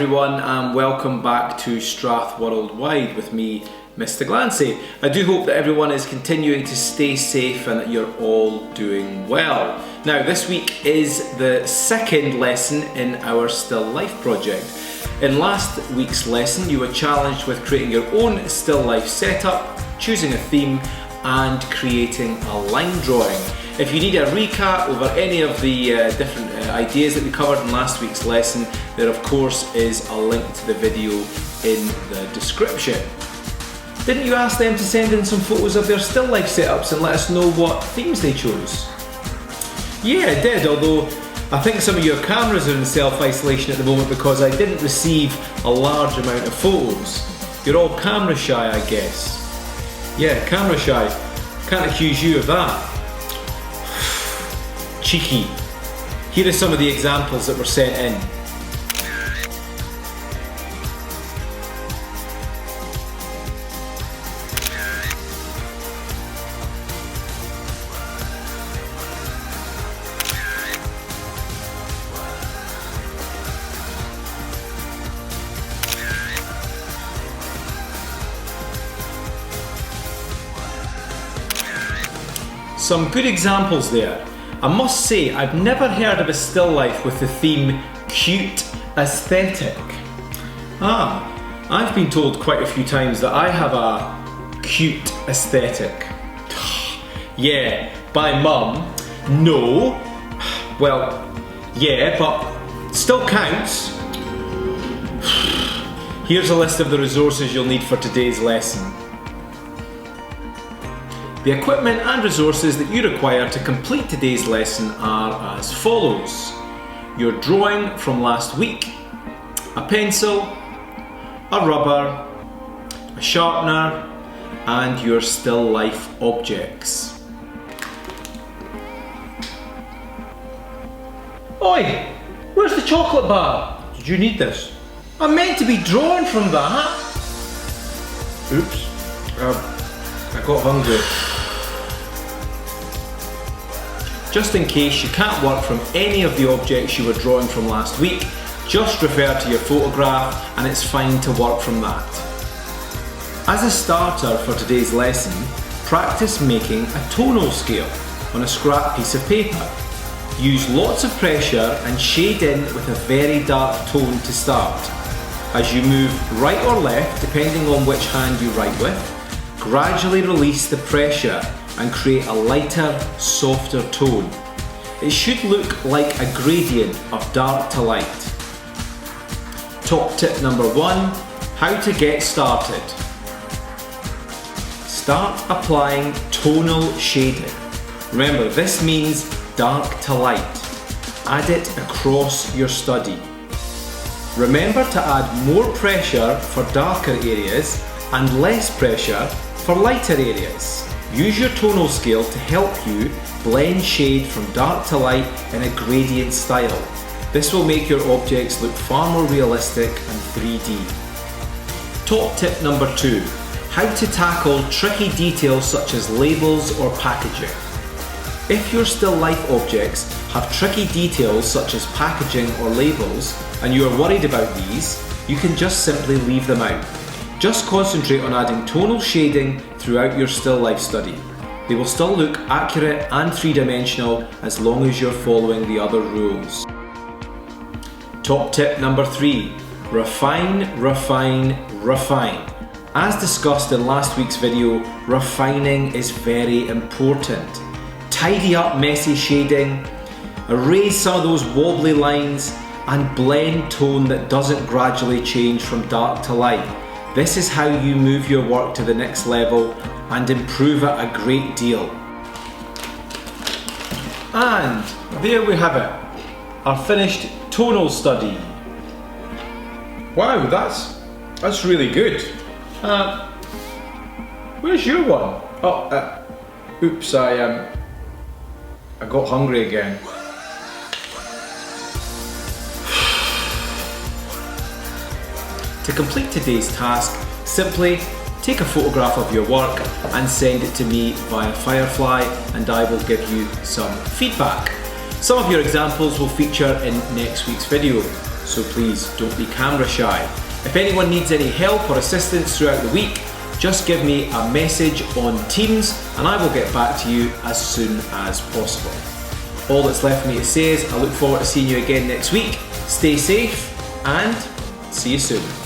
everyone, and welcome back to StrathWorldwide with me, Mr. Glancy. I do hope that everyone is continuing to stay safe and that you're all doing well. Now, this week is the second lesson in our Still Life project. In last week's lesson, you were challenged with creating your own still life setup, choosing a theme, and creating a line drawing. If you need a recap over any of the different ideas that we covered in last week's lesson, there of course is a link to the video in the description. Didn't you ask them to send in some photos of their still life setups and let us know what themes they chose? Yeah, I did, although I think some of your cameras are in self-isolation at the moment because I didn't receive a large amount of photos. You're all camera shy, I guess. Yeah, camera shy. Can't accuse you of that. Cheeky. Here are some of the examples that were sent in. Some good examples there. I must say, I've never heard of a still life with the theme cute aesthetic. I've been told quite a few times that I have a cute aesthetic. Yeah, by mum. No. Well, yeah, but still counts. Here's a list of the resources you'll need for today's lesson. The equipment and resources that you require to complete today's lesson are as follows. Your drawing from last week, a pencil, a rubber, a sharpener, and your still life objects. Oi! Where's the chocolate bar? Did you need this? I'm meant to be drawing from that. Oops. I got hungry. Just in case you can't work from any of the objects you were drawing from last week, just refer to your photograph and it's fine to work from that. As a starter for today's lesson, practice making a tonal scale on a scrap piece of paper. Use lots of pressure and shade in with a very dark tone to start. As you move right or left, depending on which hand you write with, gradually release the pressure and create a lighter, softer tone. It should look like a gradient of dark to light. Top tip number 1, how to get started. Start applying tonal shading. Remember, this means dark to light. Add it across your study. Remember to add more pressure for darker areas and less pressure for lighter areas. Use your tonal scale to help you blend shade from dark to light in a gradient style. This will make your objects look far more realistic and 3D. Top tip number 2, how to tackle tricky details such as labels or packaging. If your still life objects have tricky details such as packaging or labels and you are worried about these, you can just simply leave them out. Just concentrate on adding tonal shading throughout your still life study. They will still look accurate and three-dimensional as long as you're following the other rules. Top tip number 3, refine, refine, refine. As discussed in last week's video, refining is very important. Tidy up messy shading, erase some of those wobbly lines, and blend tone that doesn't gradually change from dark to light. This is how you move your work to the next level and improve it a great deal. And there we have it, our finished tonal study. Wow, that's really good. Where's your one? Oh, oops, I got hungry again. To complete today's task, simply take a photograph of your work and send it to me via Firefly and I will give you some feedback. Some of your examples will feature in next week's video. so please don't be camera shy. If anyone needs any help or assistance throughout the week, just give me a message on Teams and I will get back to you as soon as possible. All that's left for me to say is I look forward to seeing you again next week. Stay safe and see you soon.